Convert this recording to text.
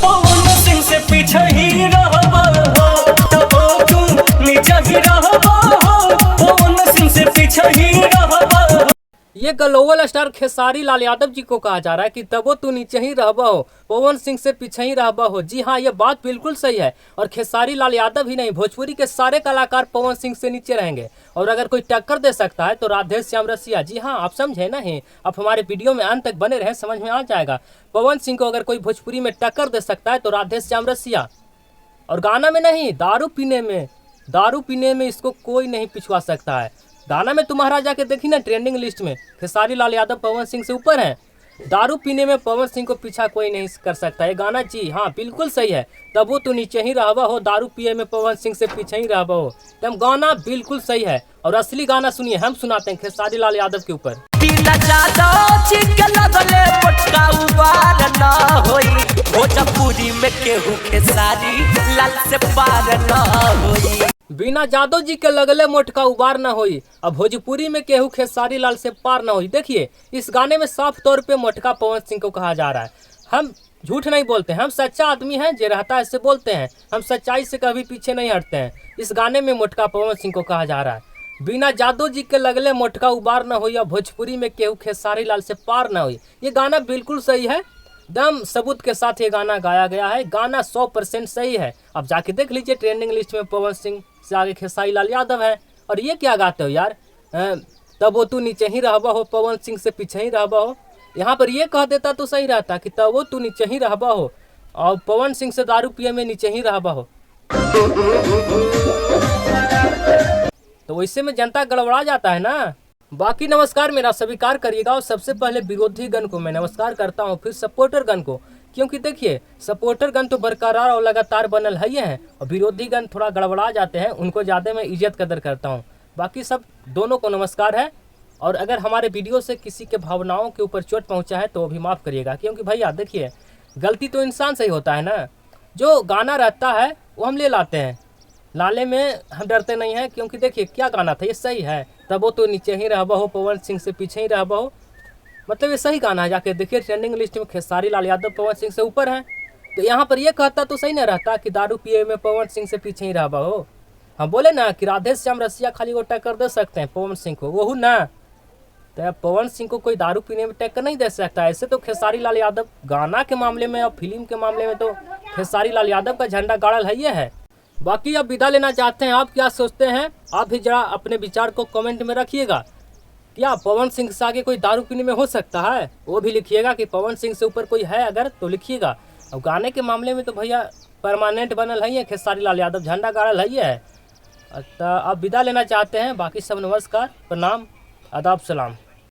पवन सिंह से पीछे ही रहबा हो, तब तू नीचे ही रहबा हो, पवन सिंह से पीछे ही रहबा हो। ये ग्लोबल स्टार खेसारी लाल यादव जी को कहा जा रहा है कि तबो तू नीचे ही रहबा हो, पवन सिंह से पीछे ही रहबा हो। जी हाँ, ये बात बिल्कुल सही है। और खेसारी लाल यादव ही नहीं, भोजपुरी के सारे कलाकार पवन सिंह से नीचे रहेंगे। और अगर कोई टक्कर दे सकता है तो राधे श्याम रसिया। जी हाँ, आप समझे नहीं, आप हमारे वीडियो में अंत तक बने रहे, समझ में आ जाएगा। पवन सिंह को अगर कोई भोजपुरी में टक्कर दे सकता है तो राधे श्याम रसिया। और गाना में नहीं, दारू पीने में इसको कोई नहीं पिछवा सकता है। गाना में तुम्हारा जाके देखी ना, ट्रेंडिंग लिस्ट में खेसारी लाल यादव पवन सिंह से ऊपर है। दारू पीने में पवन सिंह को पीछा कोई नहीं कर सकता। ये गाना जी हाँ बिल्कुल सही है। तब वो तू नीचे ही रहबा हो, दारू पिए में पवन सिंह से पीछे ही रहबा हो। एकदम गाना बिल्कुल सही है। और असली गाना सुनिए, हम सुनाते हैं खेसारी लाल यादव के ऊपर। भोजपुरी में केहू खेसारी लाल से पार न होई। बिना जादव जी के लगले मोटका उबार न होई। अब भोजपुरी में केहू खेसारी लाल से पार न होई। देखिए, इस गाने में साफ तौर पे मोटका पवन सिंह को कहा जा रहा है। हम झूठ नहीं बोलते हैं, हम सच्चा आदमी हैं, जो रहता है इससे बोलते हैं। हम सच्चाई से कभी पीछे नहीं हटते हैं। इस गाने में मोटका पवन सिंह को कहा जा रहा है, बिना जादव जी के लगले मोटका उबार न होई। अब भोजपुरी में केहू खेसारी लाल से पार न होई। ये गाना बिल्कुल सही है, दम सबूत के साथ ये गाना गाया गया है। गाना 100% सही है। अब जाके देख लीजिए, ट्रेंडिंग लिस्ट में पवन सिंह से आगे खेसारी लाल यादव है। और ये क्या गाते हो यार, तब वो तू नीचे ही रहबा हो, पवन सिंह से पीछे ही रहबा हो। यहाँ पर ये कह देता तो सही रहता कि तब वो तू नीचे ही रहबा हो और पवन सिंह से दारू पिए में नीचे ही रहबा हो। तो वैसे में जनता गड़बड़ा जाता है ना। बाकी नमस्कार, मेरा स्वीकार करिएगा। और सबसे पहले विरोधी गण को मैं नमस्कार करता हूँ, फिर सपोर्टर गण को। क्योंकि देखिए, सपोर्टर गण तो बरकरार और लगातार बनल है ही है, और विरोधी गण थोड़ा गड़बड़ा जाते हैं, उनको ज़्यादा मैं इज्जत कदर करता हूँ। बाकी सब दोनों को नमस्कार है। और अगर हमारे वीडियो से किसी के भावनाओं के ऊपर चोट पहुँचा है तो वो भी माफ़ करिएगा। क्योंकि भैया देखिए, गलती तो इंसान से ही होता है ना। जो गाना रहता है वो हम ले लाते हैं, लाले में हम डरते नहीं हैं। क्योंकि देखिए, क्या गाना था, ये सही है। तब वो तो नीचे ही रहबा हो, पवन सिंह से पीछे ही रहबा हो, मतलब ये सही गाना है। जाके देखिए, ट्रेंडिंग लिस्ट में खेसारी लाल यादव पवन सिंह से ऊपर है। तो यहाँ पर ये कहता तो सही नहीं रहता कि दारू पिए में पवन सिंह से पीछे ही रहबा हो। हम बोले ना कि राधे श्याम रसिया खाली वो टक्कर दे सकते हैं पवन सिंह को, वो ना। तो पवन सिंह को कोई दारू पीने में टक्कर नहीं दे सकता। ऐसे तो खेसारी लाल यादव गाना के मामले में और फिल्म के मामले में तो खेसारी लाल यादव का झंडा गाड़ल है ये है। बाकी अब विदा लेना चाहते हैं, आप क्या सोचते हैं? आप भी जरा अपने विचार को कमेंट में रखिएगा। क्या पवन सिंह से आगे कोई दारू पीने में हो सकता है? वो भी लिखिएगा कि पवन सिंह से ऊपर कोई है अगर तो लिखिएगा। और गाने के मामले में तो भैया परमानेंट बनल है खेसारी लाल यादव, झंडा गाड़ल है। तो अब विदा लेना चाहते हैं। बाकी सब नमस्कार, प्रणाम, आदाब, सलाम।